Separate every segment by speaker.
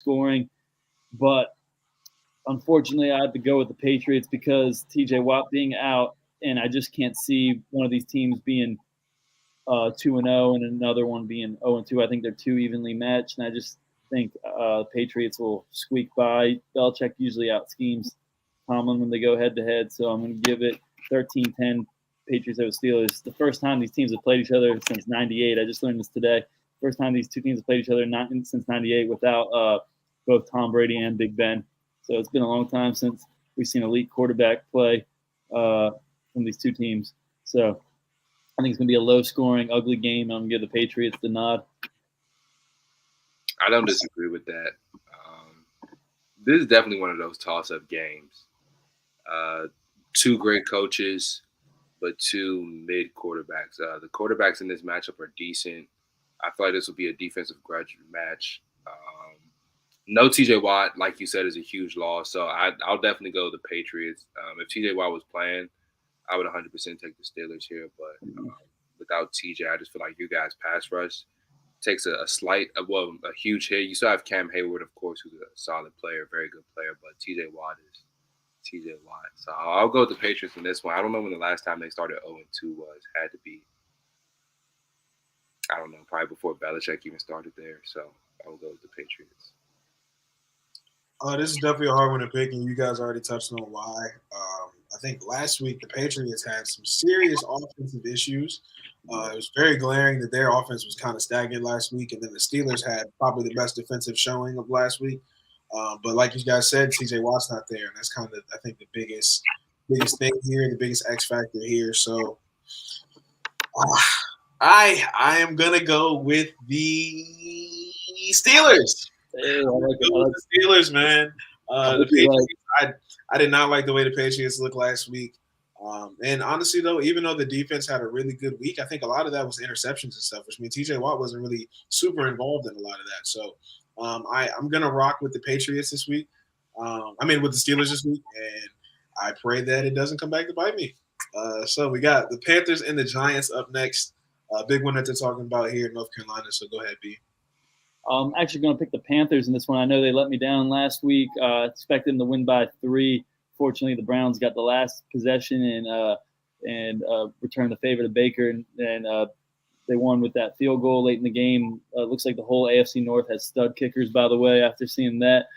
Speaker 1: scoring. But unfortunately, I have to go with the Patriots because T.J. Watt being out, and I just can't see one of these teams being 2-0 and another one being 0-2. I think they're too evenly matched, and I just think Patriots will squeak by. Belichick usually out schemes Tomlin when they go head to head, so I'm going to give it 13-10 Patriots over Steelers. The first time these teams have played each other since '98. I just learned this today. First time these two teams have played each other since '98 without both Tom Brady and Big Ben. So it's been a long time since we've seen elite quarterback play from these two teams. So I think it's going to be a low-scoring, ugly game. I'm going to give the Patriots the nod.
Speaker 2: I don't disagree with that. This is definitely one of those toss-up games. Two great coaches, but two mid quarterbacks. The quarterbacks in this matchup are decent. I feel like this will be a defensive grudge match. No TJ Watt, like you said, is a huge loss. So I'll definitely go with the Patriots. If TJ Watt was playing, I would 100% take the Steelers here. But without TJ, I just feel like you guys' pass rush takes a huge hit. You still have Cam Hayward, of course, who's a solid player, very good player. But TJ Watt is TJ Watt. So I'll go with the Patriots in this one. I don't know when the last time they started 0-2 was. Had to be, I don't know, probably before Belichick even started there. So I'll go with the Patriots.
Speaker 3: This is definitely a hard one to pick, and you guys already touched on why. I think last week the Patriots had some serious offensive issues. It was very glaring that their offense was kind of stagnant last week, and then the Steelers had probably the best defensive showing of last week. But like you guys said, TJ Watt's not there, and that's kind of, I think, the biggest thing here, the biggest X factor here. So I am gonna go with the Steelers.
Speaker 1: Hey,
Speaker 3: The Steelers, man. The Patriots, I did not like the way the Patriots looked last week. And honestly, though, even though the defense had a really good week, I think a lot of that was interceptions and stuff, which means TJ Watt wasn't really super involved in a lot of that. So I'm going to rock with the Patriots this week. With the Steelers this week. And I pray that it doesn't come back to bite me. So we got the Panthers and the Giants up next. Big one that they're talking about here in North Carolina. So go ahead, B.
Speaker 1: I'm actually going to pick the Panthers in this one. I know they let me down last week. Expected them to win by 3. Fortunately, the Browns got the last possession and returned the favor to Baker, and they won with that field goal late in the game. Looks like the whole AFC North has stud kickers, by the way, after seeing that.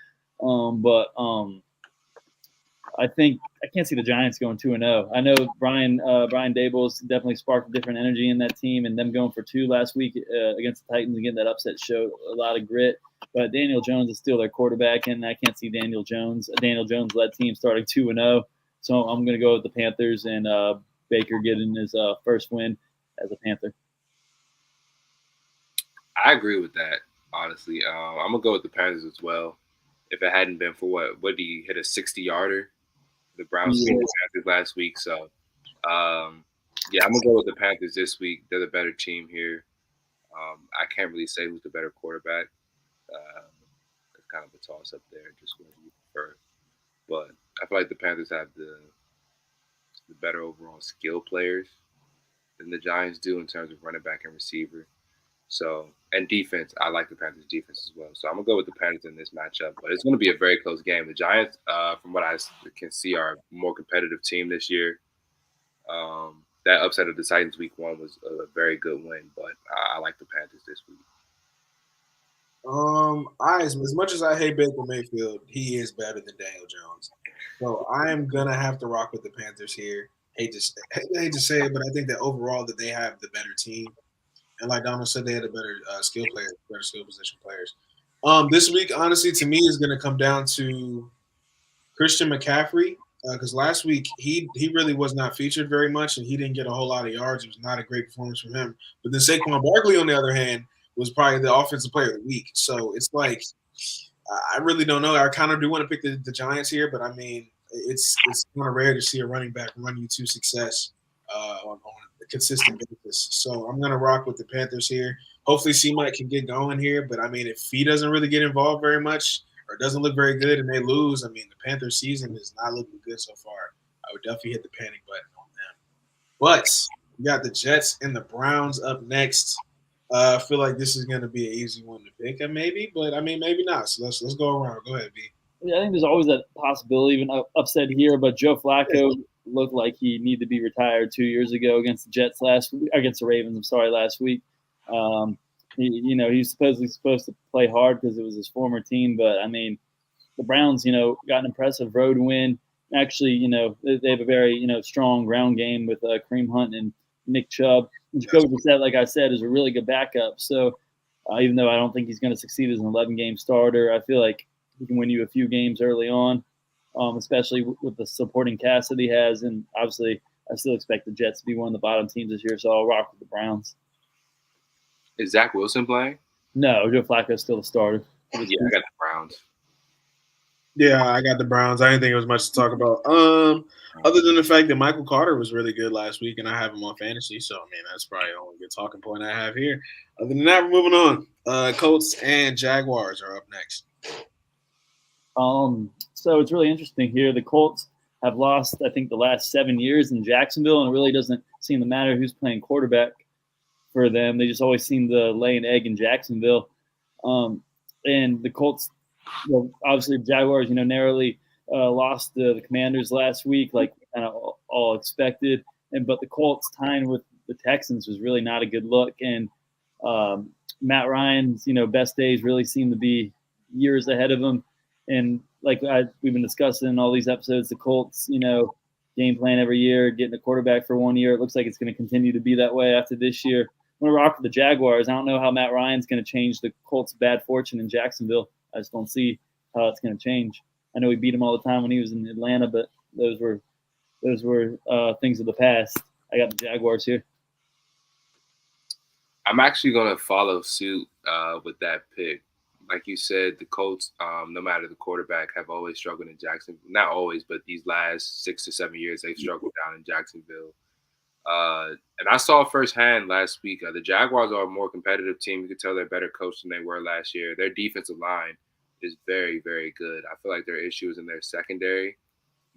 Speaker 1: I think I can't see the Giants going 2-0. I know Brian Daboll's definitely sparked a different energy in that team, and them going for 2 last week against the Titans and getting that upset showed a lot of grit. But Daniel Jones is still their quarterback, and I can't see a Daniel Jones-led team starting 2-0. So I'm going to go with the Panthers and Baker getting his first win as a Panther.
Speaker 2: I agree with that, honestly. I'm going to go with the Panthers as well. If it hadn't been for what did he hit a 60-yarder? The Browns beat the Panthers last week. So, I'm going to go with the Panthers this week. They're the better team here. I can't really say who's the better quarterback. It's kind of a toss-up there, just whatever you prefer. But I feel like the Panthers have the better overall skill players than the Giants do in terms of running back and receiver. So, and defense, I like the Panthers' defense as well. So I'm going to go with the Panthers in this matchup. But it's going to be a very close game. The Giants, from what I can see, are a more competitive team this year. That upset of the Titans week 1 was a very good win. But I like the Panthers this week.
Speaker 3: As much as I hate Baker Mayfield, he is better than Daniel Jones. So I am going to have to rock with the Panthers here. Hate to say it, but I think that overall that they have the better team. And like Donald said, they had a better skill position players. This week, honestly, to me, is going to come down to Christian McCaffrey because last week he really was not featured very much, and he didn't get a whole lot of yards. It was not a great performance from him. But then Saquon Barkley, on the other hand, was probably the offensive player of the week. So it's like I really don't know. I kind of do want to pick the Giants here, but I mean, it's kind of rare to see a running back run you to success on a consistent basis. So I'm going to rock with the Panthers here. Hopefully C-Mike can get going here, but I mean, if he doesn't really get involved very much or doesn't look very good and they lose, I mean, the Panthers season is not looking good so far. I would definitely hit the panic button on them. But we got the Jets and the Browns up next. I feel like this is going to be an easy one to pick, maybe, but I mean, maybe not. So let's go around. Go ahead, B.
Speaker 1: Yeah, I think there's always that possibility, even upset here. But Joe Flacco looked like he needed to be retired 2 years ago against the Jets against the Ravens. I'm sorry, last week. He's supposed to play hard because it was his former team. But I mean, the Browns, got an impressive road win. Actually, they have a very strong ground game with Kareem Hunt and Nick Chubb. Jacoby Brissett, like I said, is a really good backup. So even though I don't think he's going to succeed as an 11-game starter, I feel like he can win you a few games early on, especially with the supporting cast that he has. And obviously, I still expect the Jets to be one of the bottom teams this year, so I'll rock with the Browns.
Speaker 2: Is Zach Wilson playing?
Speaker 1: No, Joe Flacco is still the starter.
Speaker 2: Yeah, I got the Browns.
Speaker 3: Yeah, I got the Browns. I didn't think it was much to talk about. Other than the fact that Michael Carter was really good last week, and I have him on fantasy, so I mean that's probably the only good talking point I have here. Other than that, we're moving on. Colts and Jaguars are up next.
Speaker 1: So it's really interesting here. The Colts have lost, I think, the last 7 years in Jacksonville, and it really doesn't seem to matter who's playing quarterback for them. They just always seem to lay an egg in Jacksonville. And the Colts, obviously the Jaguars, narrowly lost to the Commanders last week, like kind of all expected. But the Colts tying with the Texans was really not a good look. And Matt Ryan's, best days really seem to be years ahead of him. And like we've been discussing in all these episodes, the Colts, game plan every year, getting a quarterback for 1 year. It looks like it's going to continue to be that way after this year. I'm going to rock with the Jaguars. I don't know how Matt Ryan's going to change the Colts' bad fortune in Jacksonville. I just don't see how it's going to change. I know he beat him all the time when he was in Atlanta, but those were things of the past. I got the Jaguars here.
Speaker 2: I'm actually going to follow suit with that pick. Like you said, the Colts, no matter the quarterback, have always struggled in Jacksonville. Not always, but these last 6 to 7 years, they've struggled down in Jacksonville. And I saw firsthand last week, the Jaguars are a more competitive team. You could tell they're better coached than they were last year. Their defensive line is very, very good. I feel like their issue is in their secondary.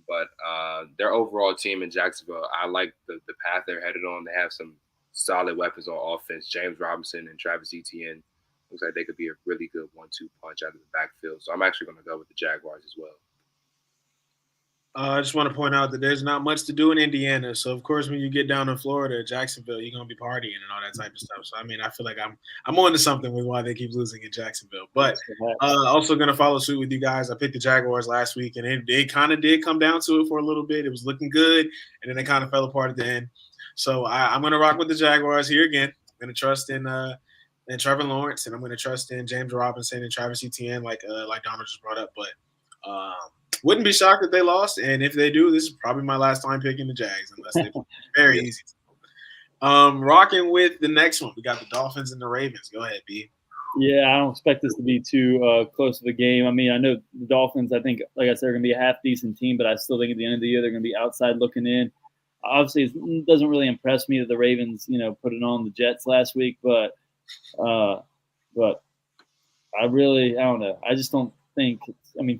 Speaker 2: But their overall team in Jacksonville, I like the path they're headed on. They have some solid weapons on offense. James Robinson and Travis Etienne. Looks like they could be a really good 1-2 punch out of the backfield. So I'm actually going to go with the Jaguars as well.
Speaker 3: I just want to point out that there's not much to do in Indiana. So, of course, when you get down in Florida, Jacksonville, you're going to be partying and all that type of stuff. So, I mean, I feel like I'm on to something with why they keep losing in Jacksonville. But also going to follow suit with you guys. I picked the Jaguars last week, and it kind of did come down to it for a little bit. It was looking good, and then it kind of fell apart at the end. So, I'm going to rock with the Jaguars here again. I'm going to trust in Trevor Lawrence, and I'm going to trust in James Robinson and Travis Etienne, like Donald just brought up. But wouldn't be shocked if they lost, and if they do, this is probably my last time picking the Jags, unless they very easy. Rocking with the next one, we got the Dolphins and the Ravens. Go ahead, B.
Speaker 1: Yeah, I don't expect this to be too close of a game. I mean, I know the Dolphins, I think, like I said, are going to be a half-decent team, but I still think at the end of the year they're going to be outside looking in. Obviously, it doesn't really impress me that the Ravens, put it on the Jets last week, but I don't know. I just don't think –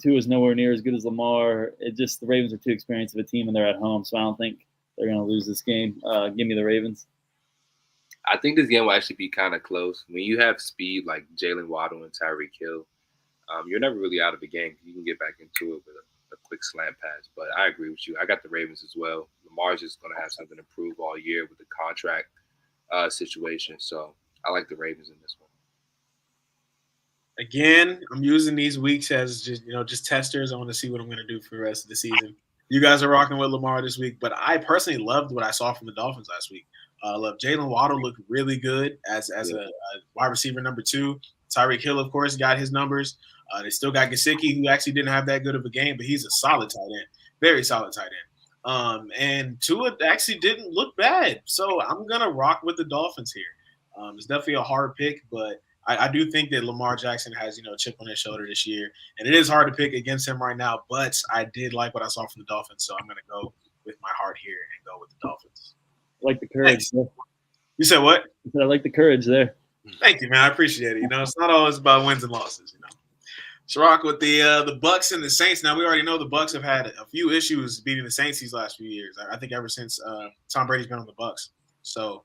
Speaker 1: Tua is nowhere near as good as Lamar. The Ravens are too experienced of a team, and they're at home, so I don't think they're going to lose this game. Give me the Ravens.
Speaker 2: I think this game will actually be kind of close. When you have speed like Jalen Waddle and Tyreek Hill, you're never really out of the game. You can get back into it with a quick slant pass. But I agree with you. I got the Ravens as well. Lamar's just going to have something to prove all year with the contract situation. So I like the Ravens in this one.
Speaker 3: Again, I'm using these weeks as just testers. I want to see what I'm going to do for the rest of the season. You guys are rocking with Lamar this week, but I personally loved what I saw from the Dolphins last week. Jalen Waddle looked really good as a wide receiver number 2. Tyreek Hill, of course, got his numbers. They still got Gesicki, who actually didn't have that good of a game, but he's a solid tight end, very solid tight end. And Tua actually didn't look bad, so I'm gonna rock with the Dolphins here. It's definitely a hard pick, but I do think that Lamar Jackson has a chip on his shoulder this year, and it is hard to pick against him right now. But I did like what I saw from the Dolphins, so I'm gonna go with my heart here and go with the Dolphins.
Speaker 1: I like the courage.
Speaker 3: You said what?
Speaker 1: I like the courage there.
Speaker 3: Thank you, man. I appreciate it. It's not always about wins and losses. Let's rock with the Bucs and the Saints. Now we already know the Bucs have had a few issues beating the Saints these last few years. I think ever since Tom Brady's been on the Bucs. So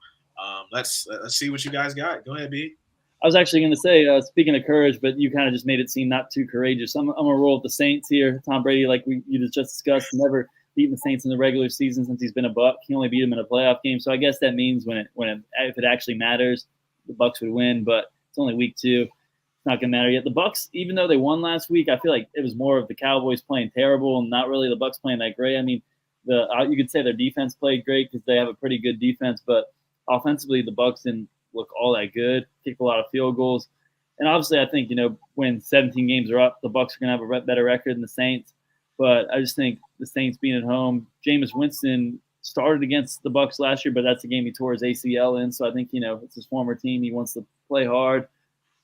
Speaker 3: Let's see what you guys got. Go ahead, B.
Speaker 1: I was actually going to say, speaking of courage, but you kind of just made it seem not too courageous. I'm going to roll with the Saints here. Tom Brady, like you just discussed, never beaten the Saints in the regular season since he's been a Buck. He only beat them in a playoff game. So I guess that means if it actually matters, the Bucs would win. But it's only week 2. It's not going to matter yet. The Bucs, even though they won last week, I feel like it was more of the Cowboys playing terrible and not really the Bucs playing that great. I mean, you could say their defense played great because they have a pretty good defense, but offensively, the Bucs didn't look all that good, kicked a lot of field goals. And obviously, I think, when 17 games are up, the Bucs are going to have a better record than the Saints. But I just think the Saints being at home, Jameis Winston started against the Bucs last year, but that's a game he tore his ACL in. So I think, it's his former team. He wants to play hard.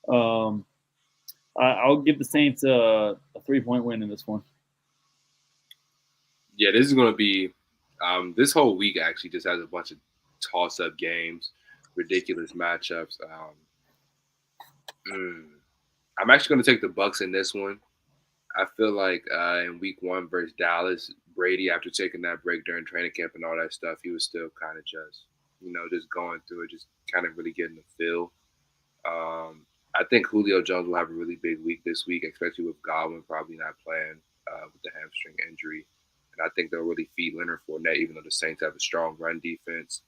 Speaker 1: I'll give the Saints a 3-point win in this one.
Speaker 2: Yeah, this is going to be this whole week actually just has a bunch of toss-up games, ridiculous matchups. I'm actually going to take the Bucs in this one. I feel like in week 1 versus Dallas, Brady, after taking that break during training camp and all that stuff, he was still kind of just going through it, just kind of really getting the feel. I think Julio Jones will have a really big week this week, especially with Godwin probably not playing with the hamstring injury. And I think they'll really feed Leonard Fournette, even though the Saints have a strong run defense.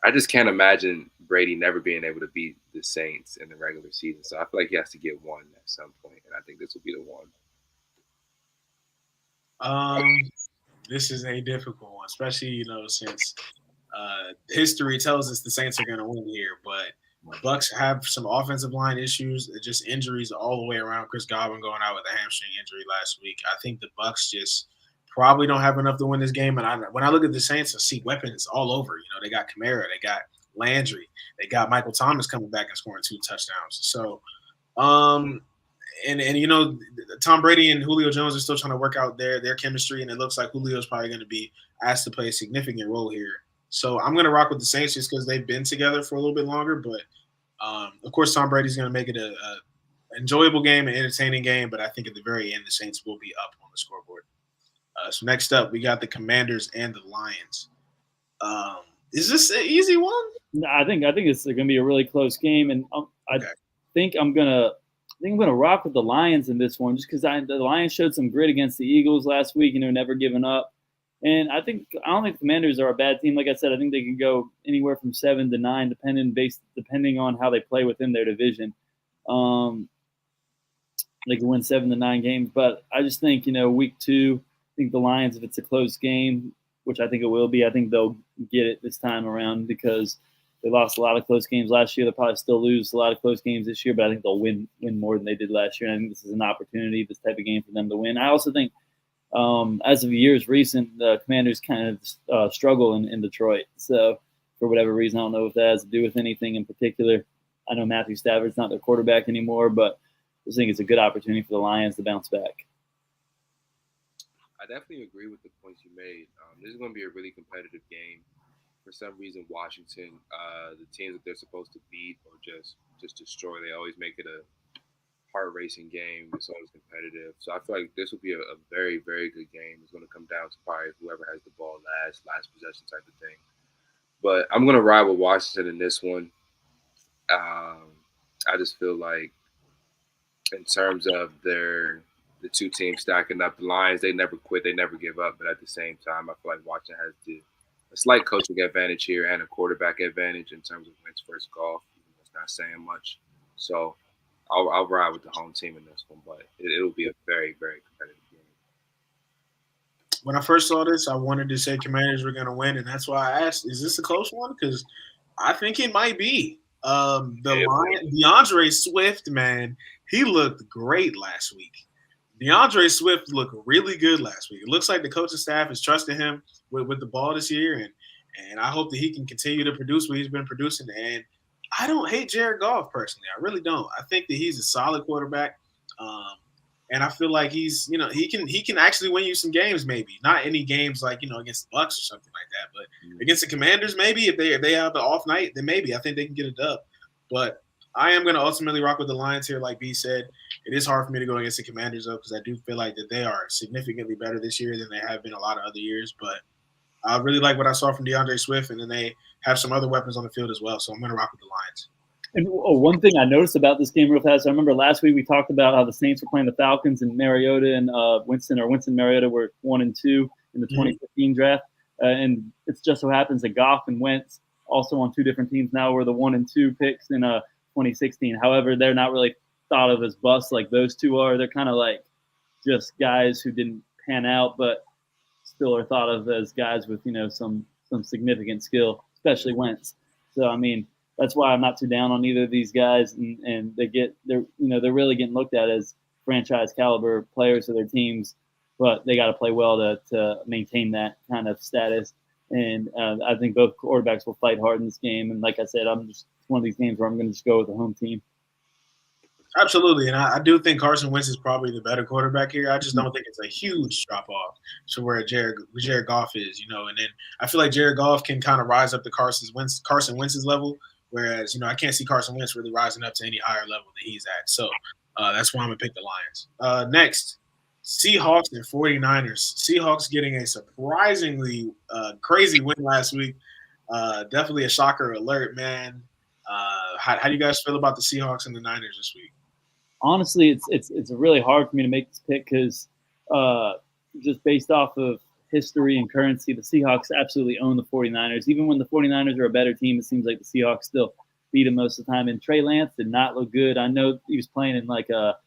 Speaker 2: I just can't imagine Brady never being able to beat the Saints in the regular season. So I feel like he has to get one at some point, and I think this will be the one.
Speaker 3: This is a difficult one, especially, since history tells us the Saints are going to win here. But Bucs have some offensive line issues, just injuries all the way around. Chris Godwin going out with a hamstring injury last week. I think the Bucs just probably don't have enough to win this game. And when I look at the Saints, I see weapons all over. They got Kamara, they got Landry, they got Michael Thomas coming back and scoring 2 touchdowns. So, Tom Brady and Julio Jones are still trying to work out their chemistry, and it looks like Julio's probably going to be asked to play a significant role here. So I'm going to rock with the Saints just because they've been together for a little bit longer. But, of course, Tom Brady's going to make it a enjoyable game, an entertaining game. But I think at the very end, the Saints will be up on the scoreboard. So next up, we got the Commanders and the Lions. Is this an easy one?
Speaker 1: No, I think it's going to be a really close game, and I think I'm gonna rock with the Lions in this one, just because the Lions showed some grit against the Eagles last week, and they're never giving up. And I don't think the Commanders are a bad team. Like I said, I think they can go anywhere from 7 to 9, depending on how they play within their division. They can win 7 to 9 games, but I just think week 2. I think the Lions, if it's a close game, which I think it will be, I think they'll get it this time around because they lost a lot of close games last year. They'll probably still lose a lot of close games this year, but I think they'll win more than they did last year. And I think this is an opportunity, this type of game for them to win. I also think, as of years recent, the Commanders kind of struggle in Detroit. So for whatever reason, I don't know if that has to do with anything in particular. I know Matthew Stafford's not their quarterback anymore, but I just think it's a good opportunity for the Lions to bounce back.
Speaker 2: I definitely agree with the points you made. This is going to be a really competitive game. For some reason, Washington, the teams that they're supposed to beat or just destroy, they always make it a heart-racing game. It's always competitive. So I feel like this will be a very, very good game. It's going to come down to probably whoever has the ball last possession type of thing. But I'm going to ride with Washington in this one. I just feel like in terms of the 2 teams stacking up, the Lions, they never quit, they never give up. But at the same time, I feel like Washington has a slight coaching advantage here and a quarterback advantage in terms of wins versus golf. That's not saying much. So I'll ride with the home team in this one, but it'll be a very, very competitive game.
Speaker 3: When I first saw this, I wanted to say Commanders were going to win, and that's why I asked, is this a close one? Because I think it might be. DeAndre Swift, man, he looked great last week. DeAndre Swift looked really good last week. It looks like the coaching staff is trusting him with the ball this year, and I hope that he can continue to produce what he's been producing. And I don't hate Jared Goff personally. I really don't. I think that he's a solid quarterback, and I feel like he's he can actually win you some games. Maybe not any games like against the Bucs or something like that, but against the Commanders, maybe if they have the off night, then maybe I think they can get a dub. But I am going to ultimately rock with the Lions here, like B said. It is hard for me to go against the Commanders, though, because I do feel like that they are significantly better this year than they have been a lot of other years. But I really like what I saw from DeAndre Swift, and then they have some other weapons on the field as well. So I'm going to rock with the Lions.
Speaker 1: And one thing I noticed about this game real fast, I remember last week we talked about how the Saints were playing the Falcons, and Mariota and Winston Mariota were 1-2 in the 2015 draft. And it just so happens that Goff and Wentz, also on two different teams now, were the 1-2 picks in 2016. However, they're not really thought of as busts like those two are. They're kind of like just guys who didn't pan out, but still are thought of as guys with, some significant skill, especially Wentz. So, I mean, that's why I'm not too down on either of these guys, and they're really getting looked at as franchise caliber players of their teams, but they got to play well to maintain that kind of status. And I think both quarterbacks will fight hard in this game. And like I said, it's one of these games where I'm going to just go with the home team.
Speaker 3: Absolutely, and I do think Carson Wentz is probably the better quarterback here. I just don't think it's a huge drop off to where Jared Goff is, and then I feel like Jared Goff can kind of rise up to Carson Wentz's level, whereas I can't see Carson Wentz really rising up to any higher level that he's at. So that's why I'm gonna pick the Lions. Next, Seahawks and 49ers. Seahawks getting a surprisingly crazy win last week. Definitely a shocker alert, man. How do you guys feel about the Seahawks and the Niners this week?
Speaker 1: Honestly, it's really hard for me to make this pick because just based off of history and currency, the Seahawks absolutely own the 49ers. Even when the 49ers are a better team, it seems like the Seahawks still beat them most of the time. And Trey Lance did not look good. I know he was playing in what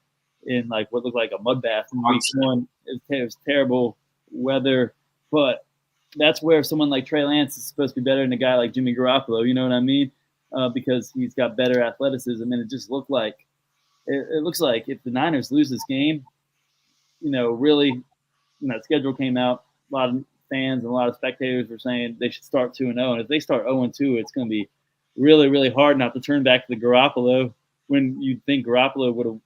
Speaker 1: looked like a mud bath in week one. It was terrible weather, but that's where someone like Trey Lance is supposed to be better than a guy like Jimmy Garoppolo. You know what I mean? Because he's got better athleticism, and it just looked like it looks like if the Niners lose this game, really, schedule came out. A lot of fans and a lot of spectators were saying they should start 2-0, and if they start 0-2, it's going to be really, really hard not to turn back to the Garoppolo when you'd think Garoppolo would have.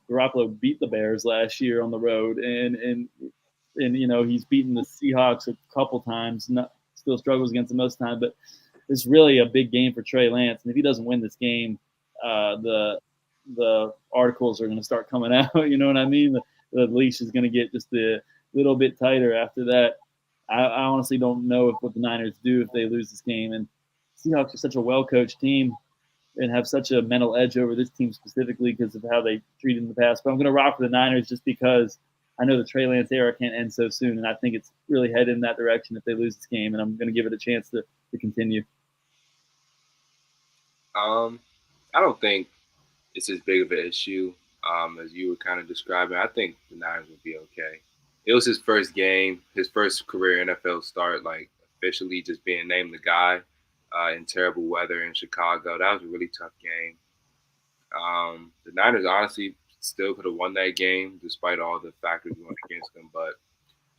Speaker 1: Garoppolo beat the Bears last year on the road, and he's beaten the Seahawks a couple times. Still struggles against them most of the time, but it's really a big game for Trey Lance. And if he doesn't win this game, the articles are going to start coming out. You know what I mean? The leash is going to get just a little bit tighter after that. I honestly don't know what the Niners do if they lose this game. And Seahawks are such a well-coached team and have such a mental edge over this team specifically because of how they treated in the past. But I'm going to rock for the Niners just because I know the Trey Lance era can't end so soon, and I think it's really headed in that direction if they lose this game, and I'm going to give it a chance to continue.
Speaker 2: I don't think it's as big of an issue as you were kind of describing. I think the Niners will be okay. It was his first game, his first career NFL start, like officially just being named the guy in terrible weather in Chicago. That was a really tough game. The Niners honestly still could have won that game despite all the factors going against them. But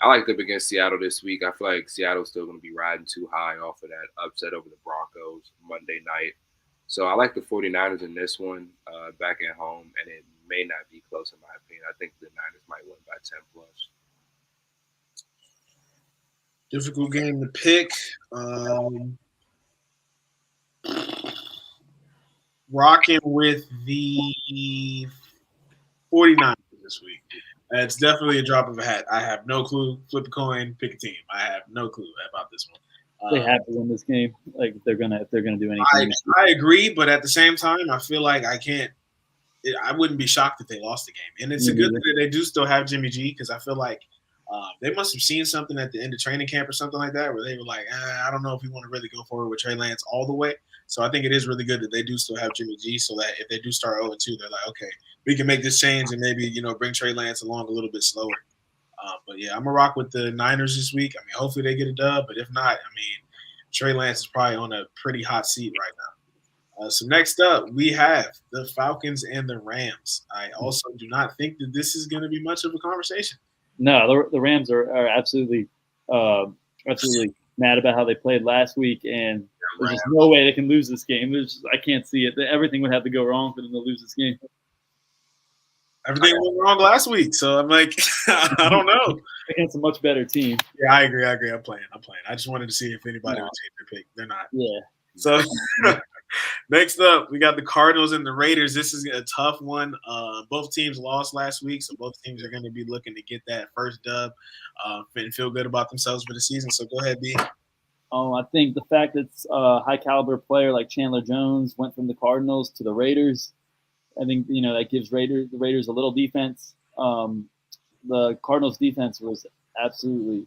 Speaker 2: I like them against Seattle this week. I feel like Seattle's still going to be riding too high off of that upset over the Broncos Monday night. So I like the 49ers in this one back at home, and it may not be close in my opinion. I think the Niners might win by 10 plus.
Speaker 3: Difficult game to pick. Rocking with the 49ers this week. It's definitely a drop of a hat. I have no clue. Flip a coin, pick a team. I have no clue about this one.
Speaker 1: They have to win this game. Like if they're gonna do anything.
Speaker 3: I agree, but at the same time, I feel like I can't. I wouldn't be shocked if they lost the game. And it's a good thing that they do still have Jimmy G because I feel like they must have seen something at the end of training camp or something like that where they were like, I don't know if we want to really go forward with Trey Lance all the way. So I think it is really good that they do still have Jimmy G so that if they do start 0-2, they're like, okay, we can make this change and maybe, bring Trey Lance along a little bit slower. But, yeah, I'm going to rock with the Niners this week. I mean, hopefully they get a dub. But if not, I mean, Trey Lance is probably on a pretty hot seat right now. So next up, we have the Falcons and the Rams. I also do not think that this is going to be much of a conversation.
Speaker 1: No, the Rams are absolutely mad about how they played last week, and there's just no way they can lose this game. I can't see it. Everything would have to go wrong for them to lose this game.
Speaker 3: Everything went wrong last week, so I'm like, I don't know.
Speaker 1: Against a much better team.
Speaker 3: Yeah, I agree. I'm playing. I just wanted to see if anybody would take their pick. They're not.
Speaker 1: Yeah.
Speaker 3: So Next up, we got the Cardinals and the Raiders. This is a tough one. Both teams lost last week, so both teams are going to be looking to get that first dub and feel good about themselves for the season. So go ahead, B.
Speaker 1: I think the fact that a high caliber player like Chandler Jones went from the Cardinals to the Raiders, I think that gives the Raiders a little defense. The Cardinals defense was absolutely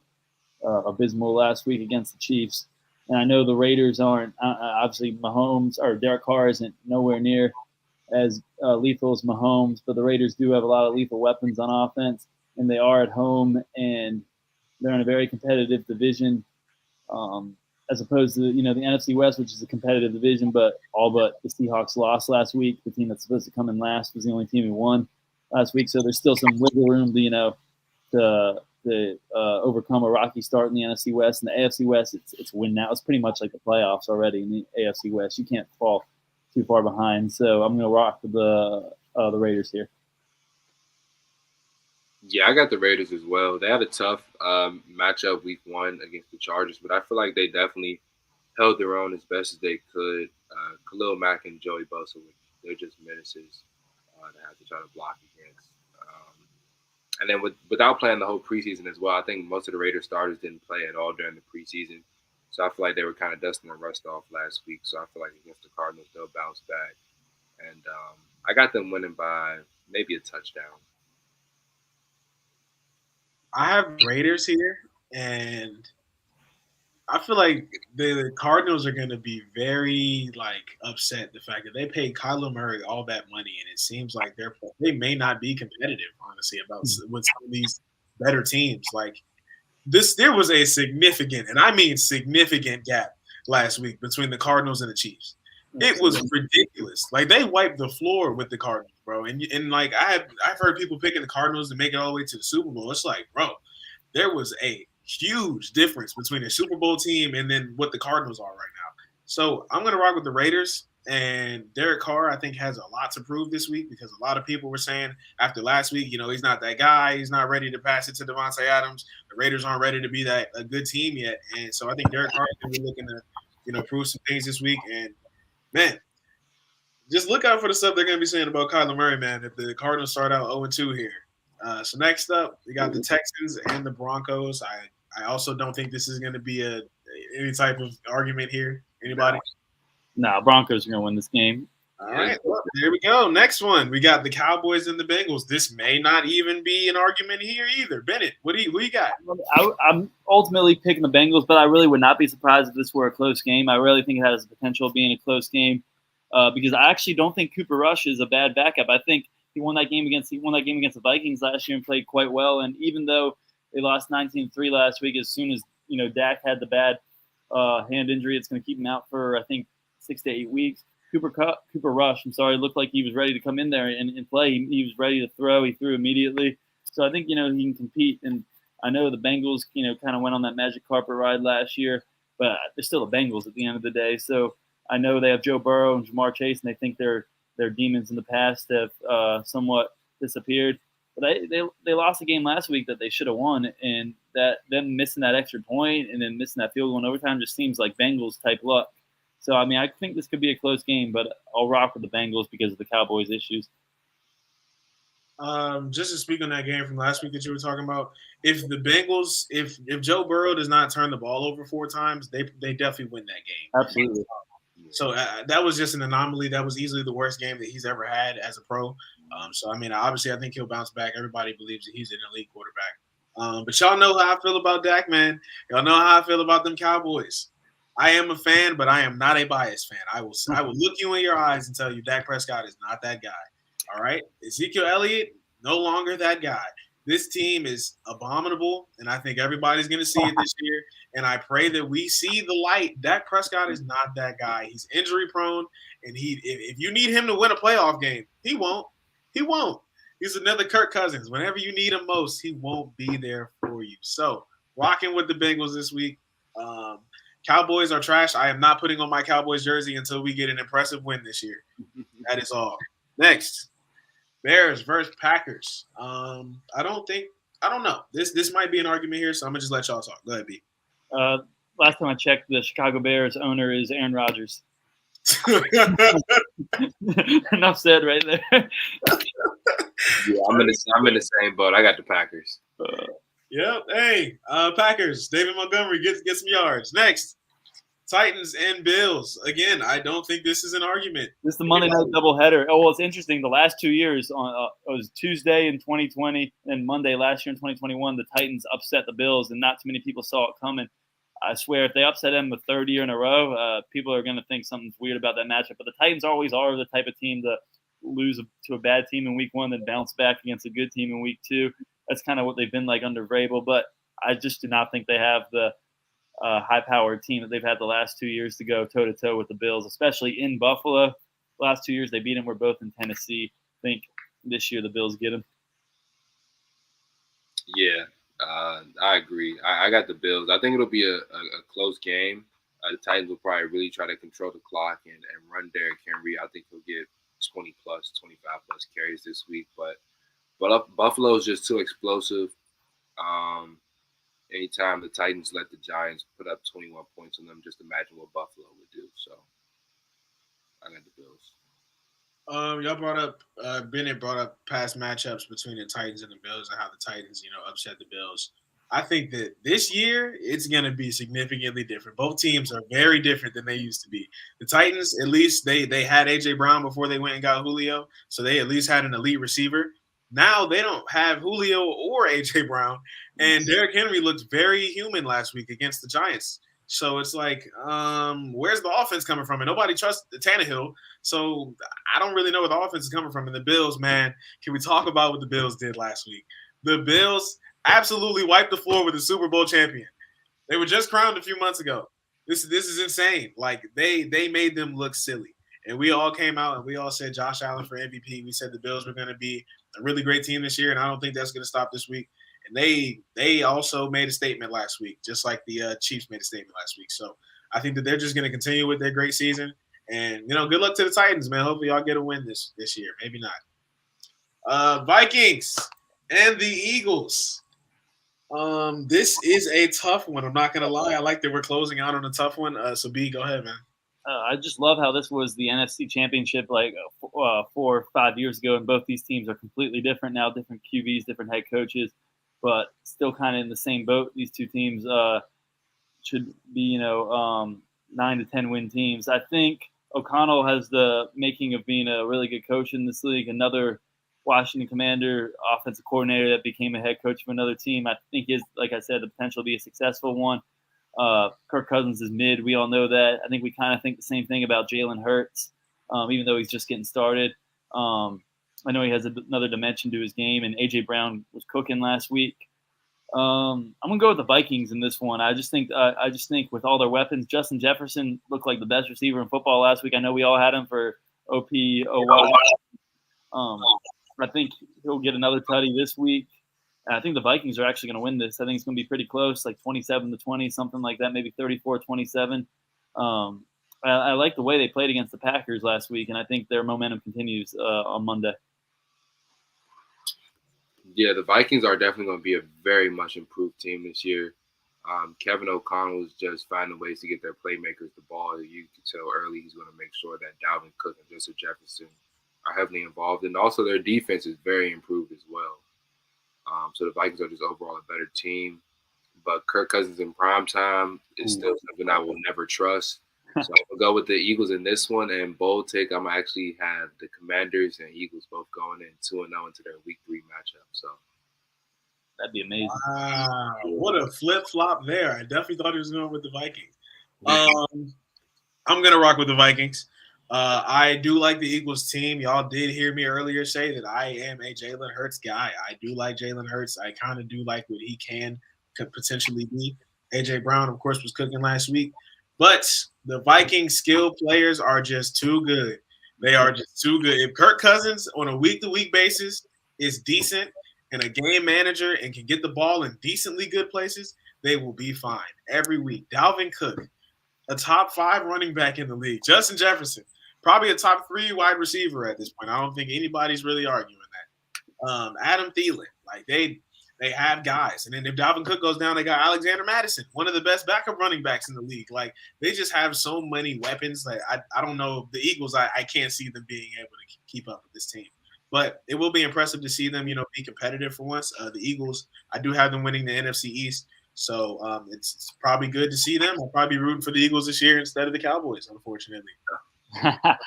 Speaker 1: abysmal last week against the Chiefs, and I know the Raiders aren't obviously Mahomes or Derek Carr isn't nowhere near as lethal as Mahomes, but the Raiders do have a lot of lethal weapons on offense, and they are at home, and they're in a very competitive division. As opposed to the NFC West, which is a competitive division, but all but the Seahawks lost last week. The team that's supposed to come in last was the only team who won last week, so there's still some wiggle room to overcome a rocky start in the NFC West. And the AFC West, it's win now. It's pretty much like the playoffs already in the AFC West. You can't fall too far behind. So I'm going to rock the Raiders here.
Speaker 2: Yeah, I got the Raiders as well. They had a tough matchup week 1 against the Chargers, but I feel like they definitely held their own as best as they could. Khalil Mack and Joey Bosa, they're just menaces to have to try to block against. And then without playing the whole preseason as well, I think most of the Raiders starters didn't play at all during the preseason. So I feel like they were kind of dusting the rust off last week. So I feel like against the Cardinals, they'll bounce back. And I got them winning by maybe a touchdown.
Speaker 3: I have Raiders here, and I feel like the Cardinals are going to be very upset the fact that they paid Kyler Murray all that money, and it seems like they may not be competitive, honestly, with some of these better teams. There was a significant, and I mean significant, gap last week between the Cardinals and the Chiefs. It was ridiculous. They wiped the floor with the Cardinals, bro. And I've heard people picking the Cardinals to make it all the way to the Super Bowl. It's like, bro, there was a huge difference between a Super Bowl team and then what the Cardinals are right now. So I'm gonna rock with the Raiders. And Derek Carr, I think, has a lot to prove this week because a lot of people were saying after last week, he's not that guy. He's not ready to pass it to Devontae Adams. The Raiders aren't ready to be a good team yet. And so I think Derek Carr is going to be looking to, prove some things this week. And, man, just look out for the stuff they're going to be saying about Kyler Murray, man, if the Cardinals start out 0-2 here. So next up, we got the Texans and the Broncos. I also don't think this is going to be any type of argument here. Anybody?
Speaker 1: No, Broncos are going to win this game.
Speaker 3: All right, well, there we go. Next one, we got the Cowboys and the Bengals. This may not even be an argument here either. Bennett, what do you got?
Speaker 1: I'm ultimately picking the Bengals, but I really would not be surprised if this were a close game. I really think it has the potential of being a close game because I actually don't think Cooper Rush is a bad backup. I think he won that game against the Vikings last year and played quite well. And even though they lost 19-3 last week, as soon as Dak had the bad hand injury, it's going to keep him out for I think 6 to 8 weeks. Cooper Rush, looked like he was ready to come in there and play. He was ready to throw. He threw immediately. So I think, he can compete. And I know the Bengals, kind of went on that magic carpet ride last year, but they're still the Bengals at the end of the day. So I know they have Joe Burrow and Jamar Chase, and they think their demons in the past have somewhat disappeared. But they lost a game last week that they should have won, and that them missing that extra point and then missing that field goal in overtime just seems like Bengals type luck. So, I think this could be a close game, but I'll rock with the Bengals because of the Cowboys' issues.
Speaker 3: Just to speak on that game from last week that you were talking about, if the Bengals, if Joe Burrow does not turn the ball over 4 times, they definitely win that game.
Speaker 1: Absolutely.
Speaker 3: So that was just an anomaly. That was easily the worst game that he's ever had as a pro. So, obviously, I think he'll bounce back. Everybody believes that he's an elite quarterback. But y'all know how I feel about Dak, man. Y'all know how I feel about them Cowboys. I am a fan, but I am not a biased fan. I will look you in your eyes and tell you Dak Prescott is not that guy. All right? Ezekiel Elliott, no longer that guy. This team is abominable, and I think everybody's going to see it this year. And I pray that we see the light. Dak Prescott is not that guy. He's injury prone, and if you need him to win a playoff game, he won't. He won't. He's another Kirk Cousins. Whenever you need him most, he won't be there for you. So, rocking with the Bengals this week. Cowboys are trash. I am not putting on my Cowboys jersey until we get an impressive win this year. That is all. Next, Bears versus Packers. I don't know. This might be an argument here, so I'm gonna just let y'all talk. Go ahead, B.
Speaker 1: Last time I checked, the Chicago Bears owner is Aaron Rodgers. Enough said right there.
Speaker 2: Yeah, I'm in the same boat. I got the Packers.
Speaker 3: Yep. Hey, Packers. David Montgomery gets some yards. Next, Titans and Bills. Again, I don't think this is an argument.
Speaker 1: This is the Monday night doubleheader. Oh, well, it's interesting. The last 2 years, on it was Tuesday in 2020 and Monday last year in 2021, the Titans upset the Bills, and not too many people saw it coming. I swear, if they upset them the third year in a row, people are going to think something's weird about that matchup. But the Titans always are the type of team to lose to a bad team in week one, then bounce back against a good team in week two. That's kind of what they've been like under Vrabel. But I just do not think they have the high-powered team that they've had the last 2 years to go toe-to-toe with the Bills, especially in Buffalo. The last 2 years they beat them. We're both in Tennessee. I think this year the Bills get them.
Speaker 2: Yeah, I agree. I got the Bills. I think it'll be a close game. The Titans will probably really try to control the clock and run Derrick Henry. I think he'll get 20-plus, 25-plus carries this week. But Buffalo is just too explosive. Anytime the Titans let the Giants put up 21 points on them, just imagine what Buffalo would do. So I got the Bills.
Speaker 3: Y'all brought up Bennett brought up past matchups between the Titans and the Bills and how the Titans, upset the Bills. I think that this year it's going to be significantly different. Both teams are very different than they used to be. The Titans, at least they had A.J. Brown before they went and got Julio, so they at least had an elite receiver. Now they don't have Julio or A.J. Brown, and Derrick Henry looked very human last week against the Giants. So it's like, where's the offense coming from? And nobody trusts Tannehill, so I don't really know where the offense is coming from. And the Bills, man, can we talk about what the Bills did last week? The Bills absolutely wiped the floor with the Super Bowl champion. They were just crowned a few months ago. This is insane. Like, they made them look silly. And we all came out and we all said Josh Allen for MVP. We said the Bills were going to be a really great team this year, and I don't think that's going to stop this week. And they also made a statement last week, just like the Chiefs made a statement last week. So I think that they're just going to continue with their great season. And, good luck to the Titans, man. Hopefully y'all get a win this year. Maybe not. Vikings and the Eagles. This is a tough one. I'm not going to lie. I like that we're closing out on a tough one. So, B, go ahead, man.
Speaker 1: I just love how this was the NFC Championship 4 or 5 years ago, and both these teams are completely different now, different QBs, different head coaches, but still kind of in the same boat. These two teams should be, 9 to 10 win teams. I think O'Connell has the making of being a really good coach in this league. Another Washington Commander offensive coordinator that became a head coach of another team. I think is, like I said, the potential to be a successful one. Kirk Cousins is mid. We all know that. I think we kind of think the same thing about Jalen Hurts, even though he's just getting started. I know he has another dimension to his game, and A.J. Brown was cooking last week. I'm gonna go with the Vikings in this one. I just think with all their weapons, Justin Jefferson looked like the best receiver in football last week. I know we all had him for OPOY. I think he'll get another tutty this week. And I think the Vikings are actually going to win this. I think it's going to be pretty close, like 27-20, something like that, maybe 34-27. I like the way they played against the Packers last week, and I think their momentum continues on Monday.
Speaker 2: Yeah, the Vikings are definitely going to be a very much improved team this year. Kevin O'Connell is just finding ways to get their playmakers the ball. You can tell early he's going to make sure that Dalvin Cook and Justin Jefferson are heavily involved. And also their defense is very improved as well. So the Vikings are just overall a better team. But Kirk Cousins in prime time is still something I will never trust. So I'll go with the Eagles in this one. And bold take, I'm actually have the Commanders and Eagles both going in 2-0 into their Week 3 matchup. So
Speaker 1: that'd be amazing.
Speaker 3: Wow, what a flip-flop there. I definitely thought he was going with the Vikings. I'm going to rock with the Vikings. I do like the Eagles team. Y'all did hear me earlier say that I am a Jalen Hurts guy. I do like Jalen Hurts. I kind of do like what he could potentially be. A.J. Brown, of course, was cooking last week. But the Vikings skill players are just too good. They are just too good. If Kirk Cousins on a week-to-week basis is decent and a game manager and can get the ball in decently good places, they will be fine every week. Dalvin Cook, a top 5 running back in the league. Justin Jefferson, probably a top 3 wide receiver at this point. I don't think anybody's really arguing that. Adam Thielen, They have guys. And then if Dalvin Cook goes down, they got Alexander Madison, one of the best backup running backs in the league. Like, they just have so many weapons. Like, I don't know. The Eagles, I can't see them being able to keep up with this team. But it will be impressive to see them, be competitive for once. The Eagles, I do have them winning the NFC East. So it's probably good to see them. I'll probably be rooting for the Eagles this year instead of the Cowboys, unfortunately. But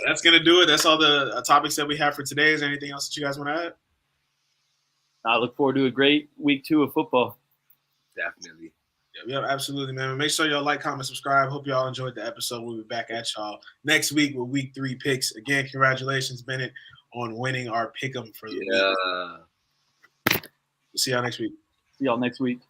Speaker 3: that's going to do it. That's all the topics that we have for today. Is there anything else that you guys want to add?
Speaker 1: I look forward to a great week 2 of football.
Speaker 2: Definitely.
Speaker 3: Yeah, absolutely, man. Make sure y'all like, comment, subscribe. Hope y'all enjoyed the episode. We'll be back at y'all next week with week 3 picks. Again, congratulations, Bennett, on winning our pick'em for the week. We'll see y'all next week.
Speaker 1: See y'all next week.